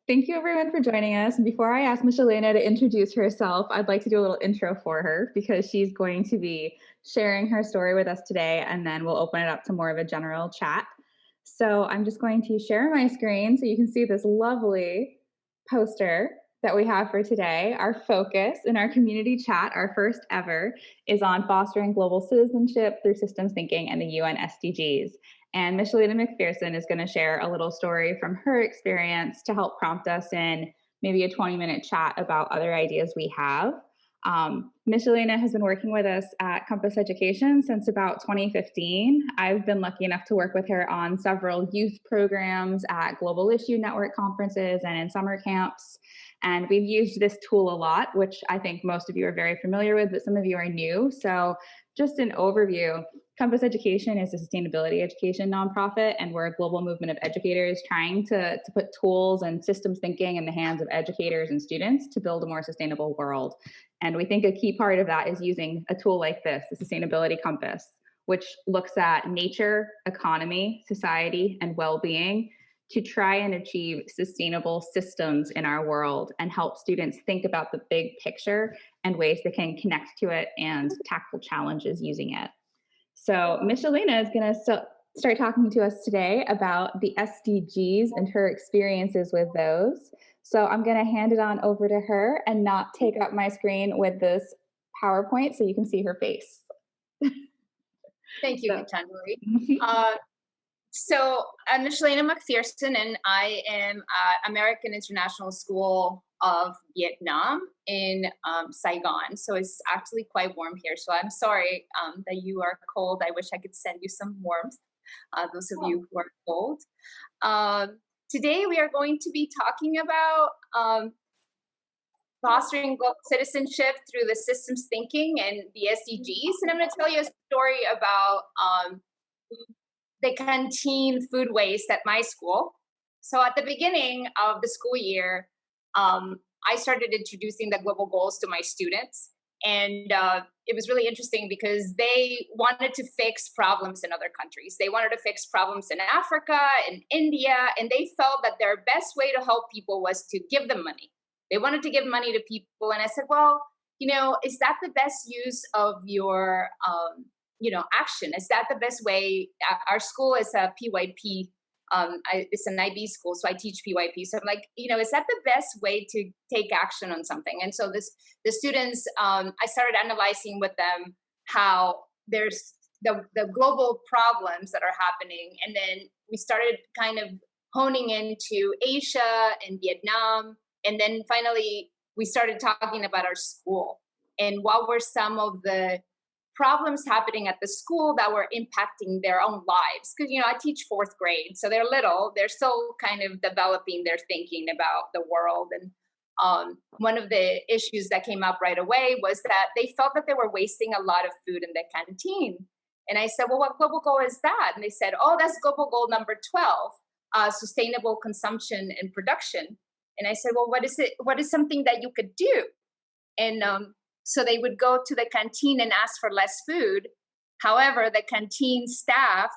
Thank you everyone for joining us. And before I ask Michelena to introduce herself, I'd like to do a little intro for her because she's going to be sharing her story with us today, and then we'll open it up to more of a general chat. So I'm just going to share my screen so you can see this lovely poster that we have for today. Our focus in our community chat, our first ever, is on fostering global citizenship through systems thinking and the UN SDGs. And Michelena McPherson is going to share a little story from her experience to help prompt us in maybe a 20-minute chat about other ideas we have. Michelena has been working with us at Compass Education since about 2015. I've been lucky enough to work with her on several youth programs at Global Issue Network conferences and in summer camps. And we've used this tool a lot, which I think most of you are very familiar with, but some of you are new. So just an overview. Compass Education is a sustainability education nonprofit, and we're a global movement of educators trying to put tools and systems thinking in the hands of educators and students to build a more sustainable world. And we think a key part of that is using a tool like this, the Sustainability Compass, which looks at nature, economy, society, and well-being to try and achieve sustainable systems in our world and help students think about the big picture and ways they can connect to it and tackle challenges using it. So Michelena is going to start talking to us today about the SDGs and her experiences with those. So I'm going to hand it on over to her and not take up my screen with this PowerPoint so you can see her face. Thank you, Gitanjali. So I'm Michelena McPherson, and I am at American International School of Vietnam in Saigon. So it's actually quite warm here. So I'm sorry that you are cold. I wish I could send you some warmth, those of you who are cold. Today we are going to be talking about fostering global citizenship through the systems thinking and the SDGs. And I'm going to tell you a story about the canteen food waste at my school. So at the beginning of the school year, I started introducing the global goals to my students. And it was really interesting because they wanted to fix problems in other countries. They wanted to fix problems in Africa and India, and they felt that their best way to help people was to give them money. They wanted to give money to people. And I said, well, is that the best use of your action? Is that the best way? Our school is a PYP. It's an IB school, so I teach PYP. So I'm like, is that the best way to take action on something? And so the students, I started analyzing with them how there's the global problems that are happening. And then we started kind of honing into Asia and Vietnam. And then finally, we started talking about our school and what were some of the problems happening at the school that were impacting their own lives. Because, I teach fourth grade, so they're little, they're still kind of developing their thinking about the world. And one of the issues that came up right away was that they felt that they were wasting a lot of food in the canteen. And I said, well, what global goal is that? And they said, oh, that's global goal number 12, sustainable consumption and production. And I said, well, what is it? What is something that you could do? And so they would go to the canteen and ask for less food. However, the canteen staff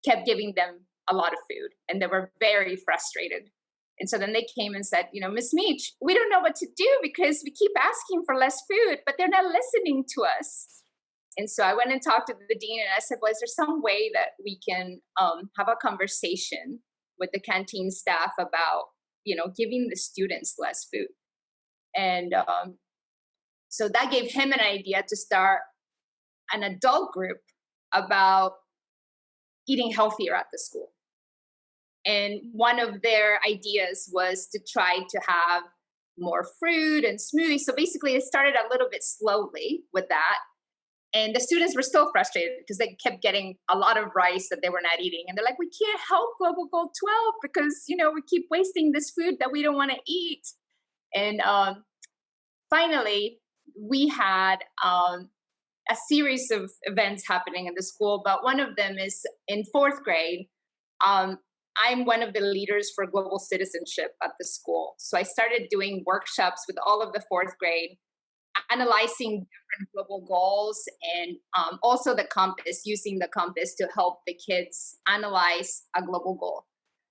kept giving them a lot of food, and they were very frustrated. And so then they came and said, Miss Meach, we don't know what to do because we keep asking for less food, but they're not listening to us. And so I went and talked to the dean, and I said, well, is there some way that we can have a conversation with the canteen staff about, giving the students less food? And so that gave him an idea to start an adult group about eating healthier at the school. And one of their ideas was to try to have more fruit and smoothies. So basically, it started a little bit slowly with that. And the students were still frustrated because they kept getting a lot of rice that they were not eating. And they're like, we can't help Global Goal 12 because, we keep wasting this food that we don't want to eat. And finally, we had a series of events happening in the school, but one of them is in fourth grade. I'm one of the leaders for global citizenship at the school. So I started doing workshops with all of the fourth grade, analyzing different global goals and also the compass, using the compass to help the kids analyze a global goal.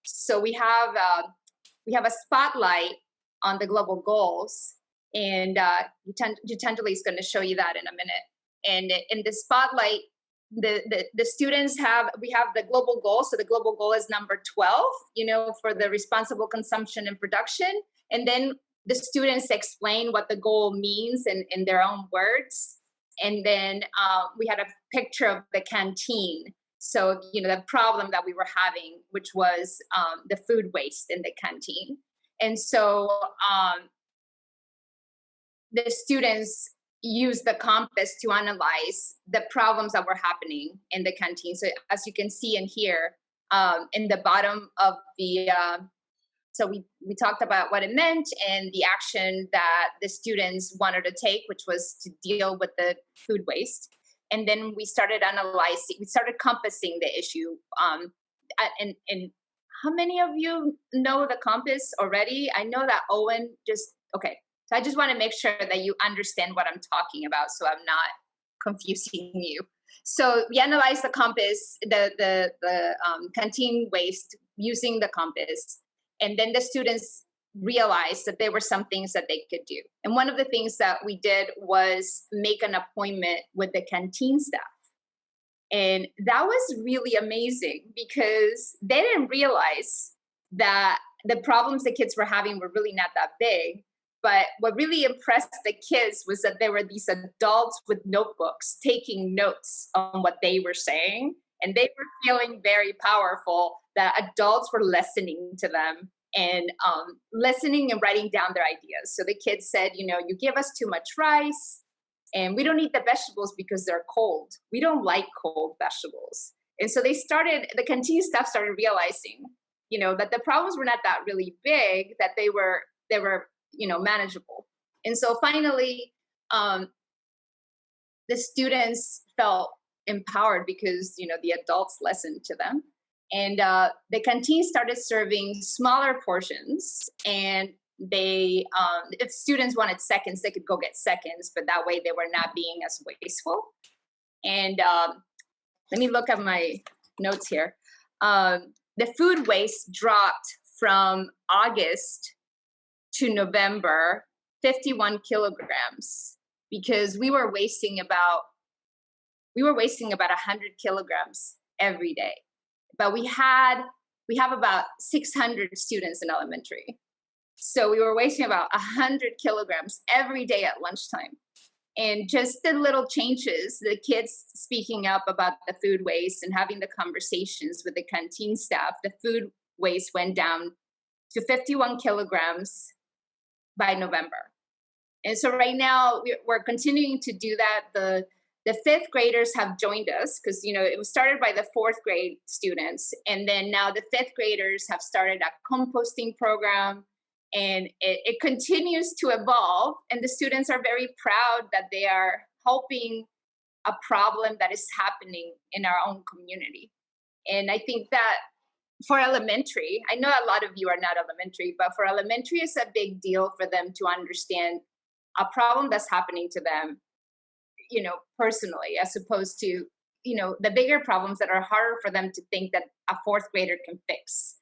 So we have we have a spotlight on the global goals, and Gitanjali is going to show you that in a minute. And in the spotlight, the students we have the global goal. So the global goal is number 12, for the responsible consumption and production. And then the students explain what the goal means in their own words. And then we had a picture of the canteen. So, the problem that we were having, which was the food waste in the canteen. And so the students use the compass to analyze the problems that were happening in the canteen. So as you can see in here, in the bottom of the, so we talked about what it meant and the action that the students wanted to take, which was to deal with the food waste. And then we started compassing the issue. And how many of you know the compass already? I know that Owen okay. So I just want to make sure that you understand what I'm talking about, so I'm not confusing you. So we analyzed the compass, the canteen waste using the compass, and then the students realized that there were some things that they could do. And one of the things that we did was make an appointment with the canteen staff. And that was really amazing because they didn't realize that the problems the kids were having were really not that big. But what really impressed the kids was that there were these adults with notebooks taking notes on what they were saying. And they were feeling very powerful that adults were listening to them and listening and writing down their ideas. So the kids said, you give us too much rice and we don't eat the vegetables because they're cold. We don't like cold vegetables. And so the canteen staff started realizing, that the problems were not that really big, that they were manageable. And so finally, the students felt empowered because, the adults listened to them. And the canteen started serving smaller portions. And if students wanted seconds, they could go get seconds, but that way they were not being as wasteful. And let me look at my notes here. The food waste dropped from August to November, 51 kilograms, because we were wasting about 100 kilograms every day. But we have about 600 students in elementary. So we were wasting about 100 kilograms every day at lunchtime. And just the little changes, the kids speaking up about the food waste and having the conversations with the canteen staff, the food waste went down to 51 kilograms by November. And so right now we're continuing to do that. The fifth graders have joined us because, it was started by the fourth grade students. And then now the fifth graders have started a composting program, and it continues to evolve. And the students are very proud that they are helping a problem that is happening in our own community. And I think that for elementary, I know a lot of you are not elementary, but for elementary, it's a big deal for them to understand a problem that's happening to them, personally, as opposed to, the bigger problems that are harder for them to think that a fourth grader can fix.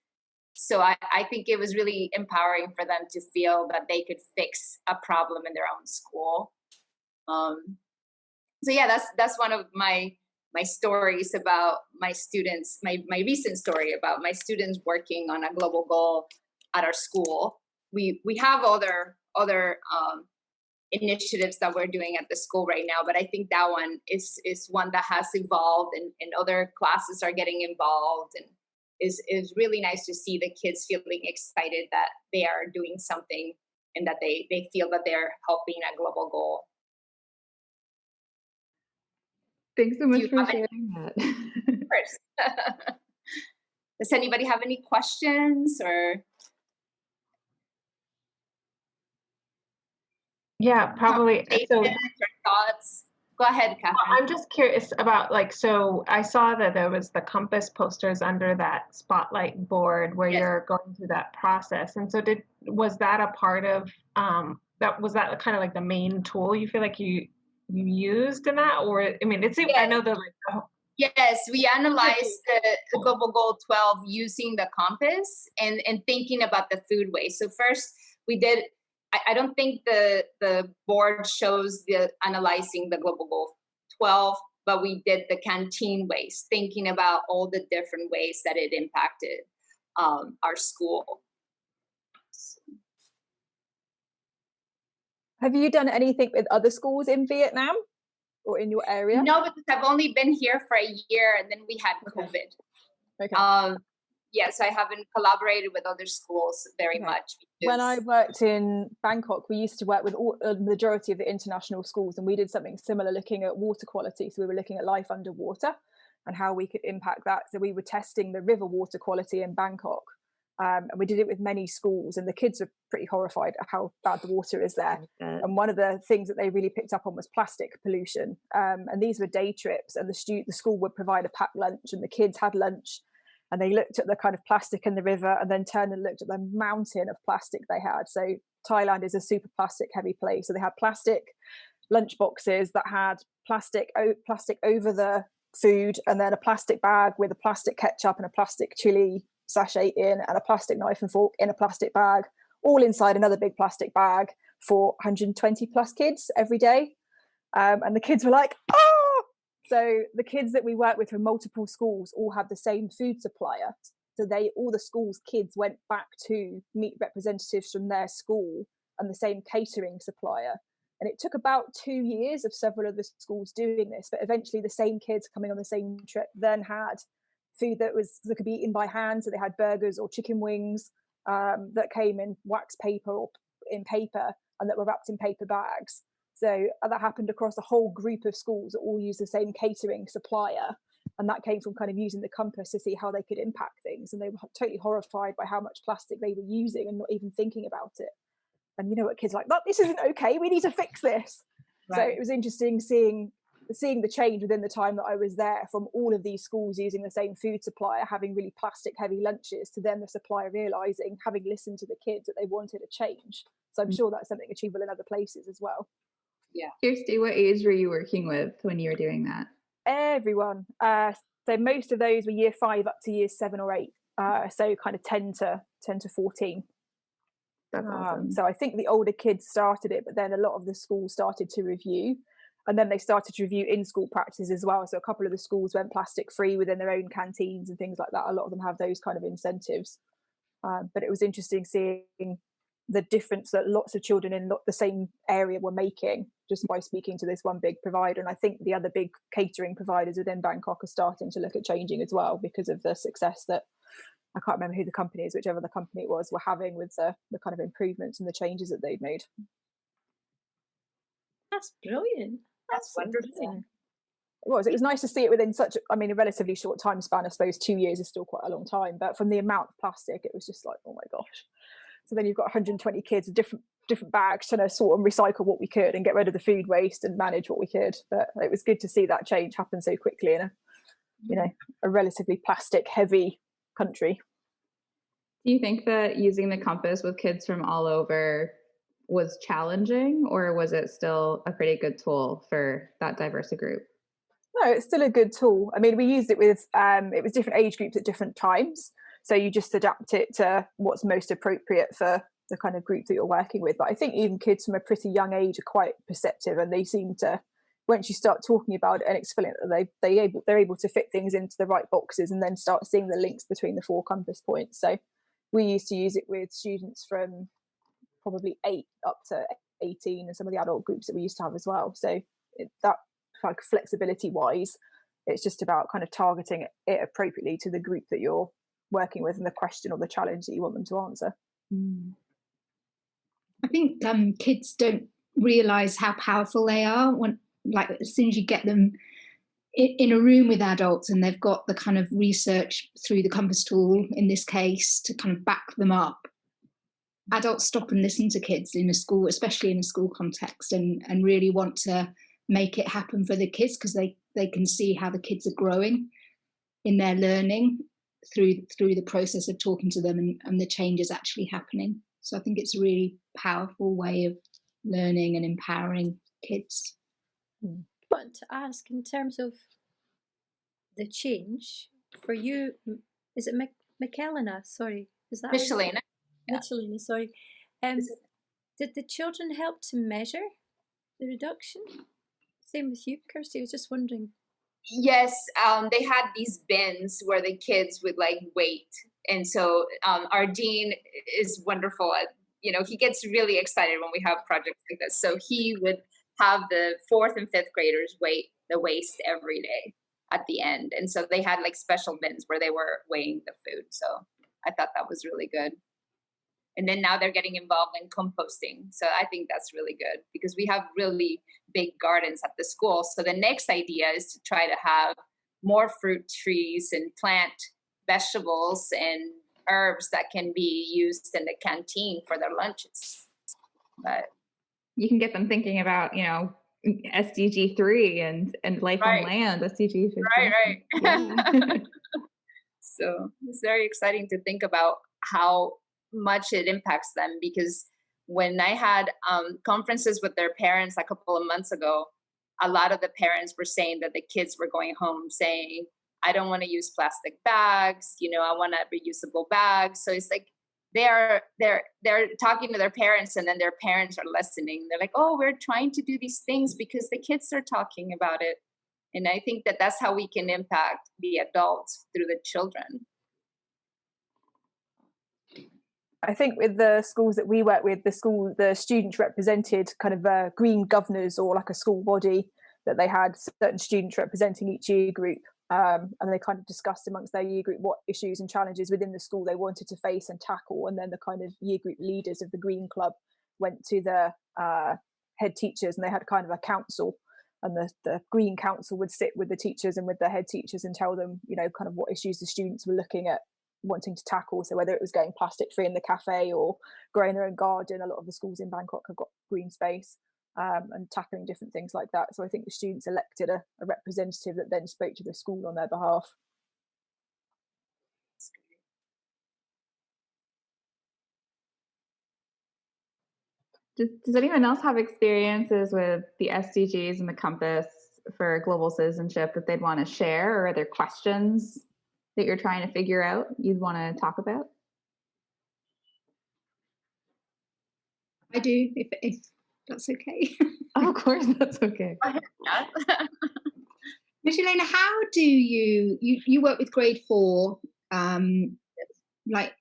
So I think it was really empowering for them to feel that they could fix a problem in their own school. So yeah, that's one of my stories about my students, my recent story about my students working on a global goal at our school. We have other initiatives that we're doing at the school right now, but I think that one is one that has evolved, and other classes are getting involved, and is really nice to see the kids feeling excited that they are doing something and that they feel that they're helping a global goal. Thanks so much for sharing that. First. Does anybody have any questions or? Yeah, probably. So, thoughts? Go ahead, Catherine. I'm just curious about, so I saw that there was the compass posters under that spotlight board where Yes. You're going through that process. And so was that a part of was that kind of like the main tool you feel like you used in that? Or, I mean, it seems, Yes. I know that Yes, we analyzed the Global Goal 12 using the compass and thinking about the food waste. So first we did, I don't think the board shows the analyzing the Global Goal 12, but we did the canteen waste, thinking about all the different ways that it impacted our school. Have you done anything with other schools in Vietnam or in your area? No, because I've only been here for a year and then we had COVID. Okay. Yes, I haven't collaborated with other schools very much. When I worked in Bangkok, we used to work with the majority of the international schools, and we did something similar looking at water quality. So we were looking at life underwater and how we could impact that. So we were testing the river water quality in Bangkok. And we did it with many schools, and the kids were pretty horrified at how bad the water is there. And one of the things that they really picked up on was plastic pollution. And these were day trips, and the school would provide a packed lunch, and the kids had lunch, and they looked at the kind of plastic in the river and then turned and looked at the mountain of plastic they had. So Thailand is a super plastic heavy place. So they had plastic lunch boxes that had plastic over the food, and then a plastic bag with a plastic ketchup and a plastic chili sachet in, and a plastic knife and fork in a plastic bag, all inside another big plastic bag for 120 plus kids every day. And the kids were like, oh! So the kids that we work with from multiple schools all had the same food supplier. So all the schools' kids went back to meet representatives from their school and the same catering supplier. And it took about 2 years of several of the schools doing this, but eventually the same kids coming on the same trip then had food that could be eaten by hand. So they had burgers or chicken wings that came in wax paper or in paper and that were wrapped in paper bags. So that happened across a whole group of schools that all used the same catering supplier. And that came from kind of using the compass to see how they could impact things. And they were totally horrified by how much plastic they were using and not even thinking about it. And you know what kids are like, but this isn't okay, we need to fix this. Right. So it was interesting seeing the change within the time that I was there, from all of these schools using the same food supplier, having really plastic heavy lunches, to then the supplier realizing, having listened to the kids, that they wanted a change. So I'm sure that's something achievable in other places as well. Yeah. Kirsty, what age were you working with when you were doing that? Everyone. So most of those were year 5 up to year 7 or 8. So kind of 10 to 14. That's awesome. So I think the older kids started it, but then a lot of the schools started to review, and then they started to review in-school practices as well. So a couple of the schools went plastic free within their own canteens and things like that. A lot of them have those kind of incentives. But it was interesting seeing the difference that lots of children in the same area were making just by speaking to this one big provider. And I think the other big catering providers within Bangkok are starting to look at changing as well, because of the success that, I can't remember who the company is, whichever the company it was, were having with the kind of improvements and the changes that they'd made. That's brilliant. That's wonderful. It was nice to see it within such, a relatively short time span. I suppose 2 years is still quite a long time, but from the amount of plastic, it was just like, oh my gosh. So then you've got 120 kids with different bags trying to sort and recycle what we could and get rid of the food waste and manage what we could. But it was good to see that change happen so quickly in a relatively plastic heavy country. Do you think that using the compass with kids from all over was challenging, or was it still a pretty good tool for that diverse group? No, it's still a good tool. We used it with it was different age groups at different times, so you just adapt it to what's most appropriate for the kind of group that you're working with. But I think even kids from a pretty young age are quite perceptive, and they seem to, once you start talking about it and explain it, they're able to fit things into the right boxes and then start seeing the links between the 4 compass points. So we used to use it with students from probably 8 up to 18, and some of the adult groups that we used to have as well. So that, like, flexibility wise, it's just about kind of targeting it appropriately to the group that you're working with and the question or the challenge that you want them to answer. I think kids don't realize how powerful they are when, like, as soon as you get them in a room with adults and they've got the kind of research through the compass tool in this case to kind of back them up, adults stop and listen to kids in a school, especially in a school context, and really want to make it happen for the kids, because they can see how the kids are growing in their learning through the process of talking to them, and the change is actually happening. So I think it's a really powerful way of learning and empowering kids. I want to ask, in terms of the change for you, is it Michelena? Sorry, is that Michelena. Yeah. Michelena, sorry. Did the children help to measure the reduction? Same with you, Kirsty. I was just wondering. Yes, they had these bins where the kids would like wait, and so our dean is wonderful at, he gets really excited when we have projects like this. So he would have the 4th and 5th graders weight the waste every day at the end, and so they had like special bins where they were weighing the food. So I thought that was really good. And then now they're getting involved in composting. So I think that's really good because we have really big gardens at the school. So the next idea is to try to have more fruit trees and plant vegetables and herbs that can be used in the canteen for their lunches. But you can get them thinking about, SDG 3 and life on land, SDG 15. Right. Yeah. So it's very exciting to think about how much it impacts them, because when I had conferences with their parents a couple of months ago, a lot of the parents were saying that the kids were going home saying, I don't want to use plastic bags, I want to reusable bags. So it's like they're talking to their parents, and then their parents are listening. They're like, oh, we're trying to do these things because the kids are talking about it. And I think that that's how we can impact the adults through the children. I think with the schools that we work with, the students represented kind of green governors, or like a school body that they had certain students representing each year group. And they kind of discussed amongst their year group what issues and challenges within the school they wanted to face and tackle. And then the kind of year group leaders of the Green Club went to the head teachers, and they had kind of a council. And the Green Council would sit with the teachers and with the head teachers and tell them, kind of what issues the students were looking at wanting to tackle. So whether it was going plastic free in the cafe or growing their own garden, a lot of the schools in Bangkok have got green space, and tackling different things like that. So I think the students elected a representative that then spoke to the school on their behalf. Does anyone else have experiences with the SDGs and the compass for global citizenship that they'd want to share, or are there questions that you're trying to figure out you'd want to talk about? I do, if that's okay. Of course, that's okay. Michelena, how do you work with grade 4? Like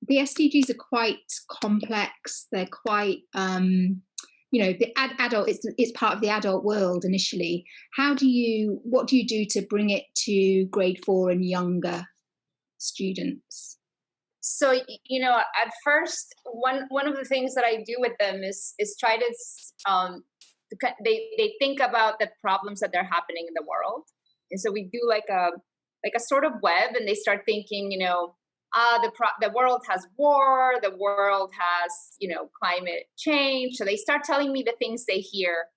the SDGs are quite complex. They're quite, the adult. It's part of the adult world initially. What do you do to bring it to grade 4 and younger students? So, at first, one of the things that I do with them is try to, they think about the problems that they're happening in the world. And so we do like a sort of web, and they start thinking, the world has war, the world has, climate change. So they start telling me the things they hear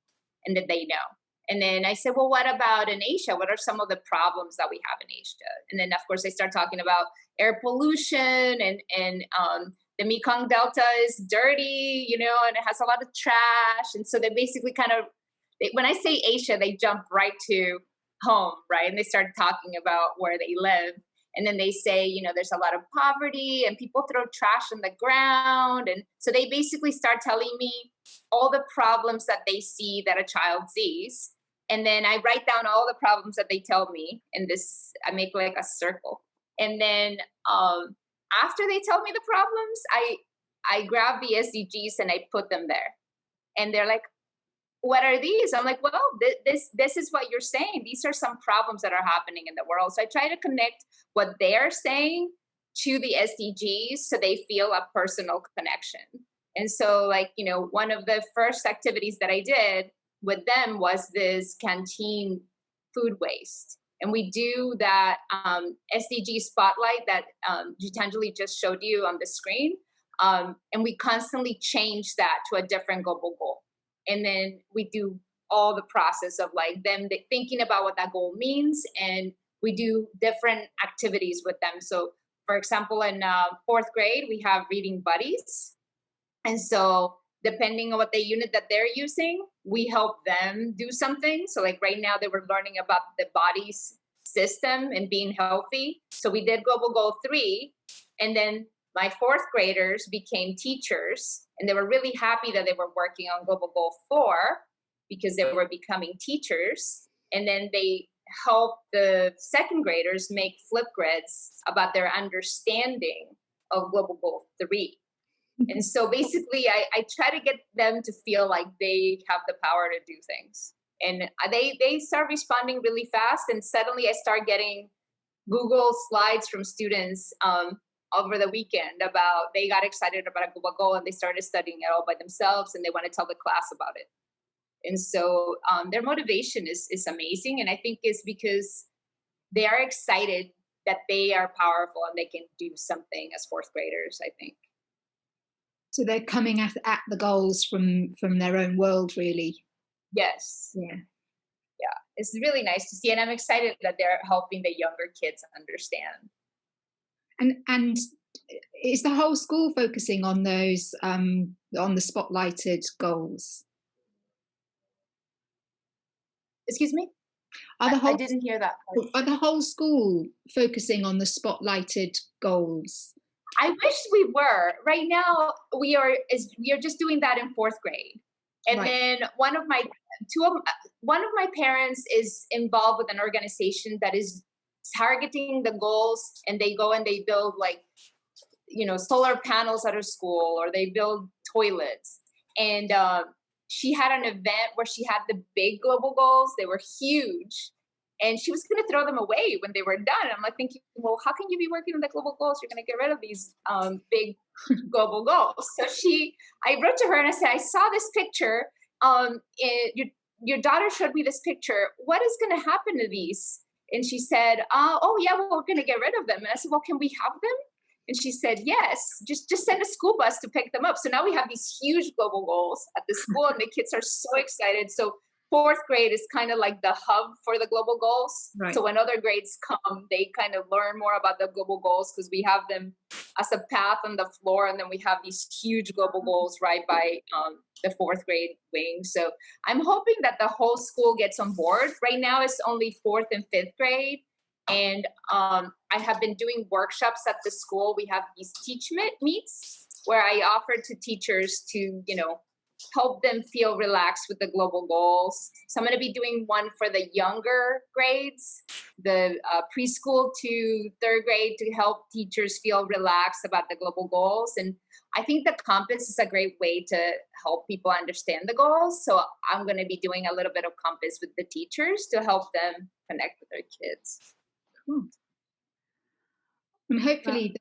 and that they know. And then I said, well, what about in Asia? What are some of the problems that we have in Asia? And then, of course, they start talking about air pollution and the Mekong Delta is dirty, and it has a lot of trash. And so they basically when I say Asia, they jump right to home, right? And they start talking about where they live. And then they say, there's a lot of poverty and people throw trash on the ground. And so they basically start telling me all the problems that they see that a child sees. And then I write down all the problems that they tell me. And I make like a circle. And then after they tell me the problems, I grab the SDGs and I put them there. And they're like, what are these? I'm like, well, this is what you're saying. These are some problems that are happening in the world. So I try to connect what they're saying to the SDGs so they feel a personal connection. And so one of the first activities that I did with them was this canteen food waste. And we do that SDG spotlight that Gitanjali just showed you on the screen. And we constantly change that to a different global goal. And then we do all the process of them thinking about what that goal means. And we do different activities with them. So for example, in 4th grade, we have reading buddies. And so depending on what the unit that they're using, we help them do something. So right now they were learning about the body's system and being healthy. So we did Global Goal 3, and then my 4th graders became teachers, and they were really happy that they were working on Global Goal 4 because they were becoming teachers. And then they helped the 2nd graders make Flipgrids about their understanding of Global Goal 3. And so basically, I try to get them to feel like they have the power to do things. And they start responding really fast. And suddenly I start getting Google slides from students over the weekend about, they got excited about a global goal and they started studying it all by themselves and they want to tell the class about it. And so their motivation is amazing. And I think it's because they are excited that they are powerful and they can do something as 4th graders, I think. So they're coming at the goals from their own world, really. Yes. Yeah. Yeah. It's really nice to see. And I'm excited that they're helping the younger kids understand. And is the whole school focusing on those, on the spotlighted goals? Excuse me? I didn't hear that part. Are the whole school focusing on the spotlighted goals? I wish we were. Right now, we are just doing that in 4th grade. And Right. then one of my parents is involved with an organization that is targeting the goals, and they go and they build solar panels at her school, or they build toilets. And she had an event where she had the big global goals. They were huge. And she was going to throw them away when they were done. And I'm like thinking, well, how can you be working on the global goals? You're going to get rid of these big global goals. So I wrote to her and I said, I saw this picture. Your daughter showed me this picture. What is going to happen to these? And she said, oh yeah, well, we're going to get rid of them. And I said, well, can we have them? And she said, yes, just send a school bus to pick them up. So now we have these huge global goals at the school and the kids are so excited. So 4th grade is kind of like the hub for the global goals. Right. So when other grades come, they kind of learn more about the global goals because we have them as a path on the floor. And then we have these huge global goals right by the 4th grade wing. So I'm hoping that the whole school gets on board. Right now it's only 4th and 5th grade. And I have been doing workshops at the school. We have these teach meets where I offer to teachers to, help them feel relaxed with the global goals. So I'm going to be doing one for the younger grades, the preschool to 3rd grade, to help teachers feel relaxed about the global goals. And I think the compass is a great way to help people understand the goals. So I'm going to be doing a little bit of compass with the teachers to help them connect with their kids. Cool. And hopefully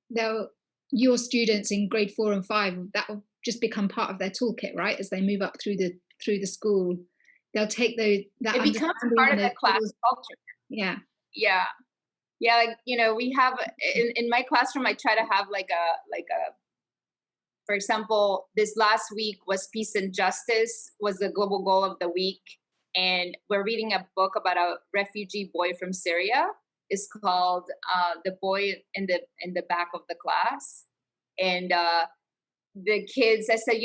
they'll your students in grade 4 and 5, that will just become part of their toolkit, right? As they move up through the school, they'll take that. It becomes part of the class culture. Yeah. Yeah. Yeah. Like, we have in my classroom, I try to have for example, this last week was peace and justice was the global goal of the week. And we're reading a book about a refugee boy from Syria. It's called The Boy in the Back of the Class. And the kids, I said,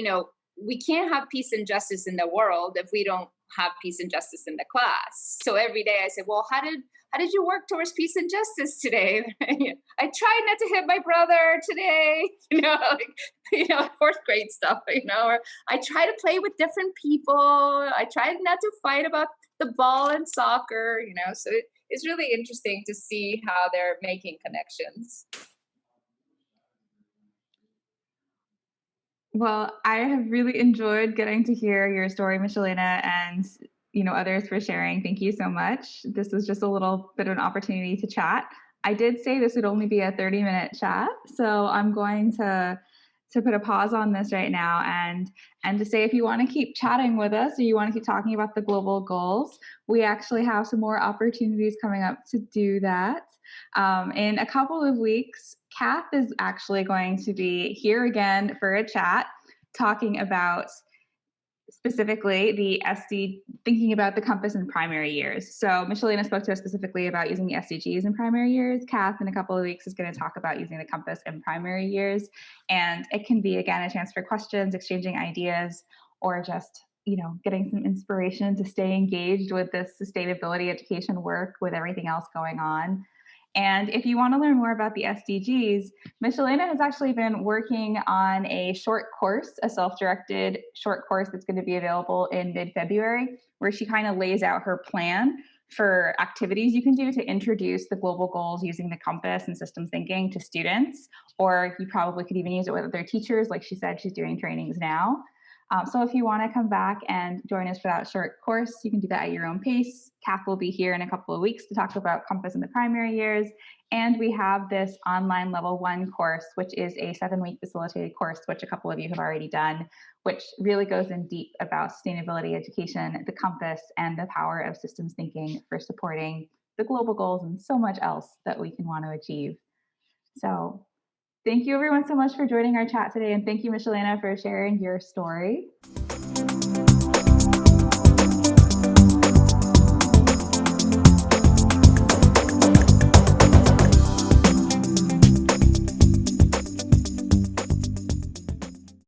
we can't have peace and justice in the world if we don't have peace and justice in the class. So every day I said, well, how did you work towards peace and justice today? I tried not to hit my brother today, 4th grade stuff, or I try to play with different people. I tried not to fight about the ball and soccer, so it's really interesting to see how they're making connections. Well, I have really enjoyed getting to hear your story, Michelena, and others for sharing. Thank you so much. This was just a little bit of an opportunity to chat. I did say this would only be a 30-minute chat, so I'm going to put a pause on this right now and to say if you want to keep chatting with us or you want to keep talking about the global goals, we actually have some more opportunities coming up to do that. In a couple of weeks, Kath is actually going to be here again for a chat talking about specifically thinking about the compass in primary years. So Michelena spoke to us specifically about using the SDGs in primary years. Kath, in a couple of weeks, is going to talk about using the compass in primary years. And it can be, again, a chance for questions, exchanging ideas, or just getting some inspiration to stay engaged with this sustainability education work with everything else going on. And if you want to learn more about the SDGs, Michelena has actually been working on a short course, a self-directed short course that's going to be available in mid-February, where she kind of lays out her plan for activities you can do to introduce the global goals using the compass and systems thinking to students, or you probably could even use it with other teachers. Like she said, she's doing trainings now. So if you want to come back and join us for that short course, you can do that at your own pace. Kath will be here in a couple of weeks to talk about Compass in the primary years. And we have this online level 1 course, which is a 7-week facilitated course, which a couple of you have already done, which really goes in deep about sustainability education, the compass, and the power of systems thinking for supporting the global goals and so much else that we can want to achieve. So thank you everyone so much for joining our chat today, and thank you, Michelena, for sharing your story.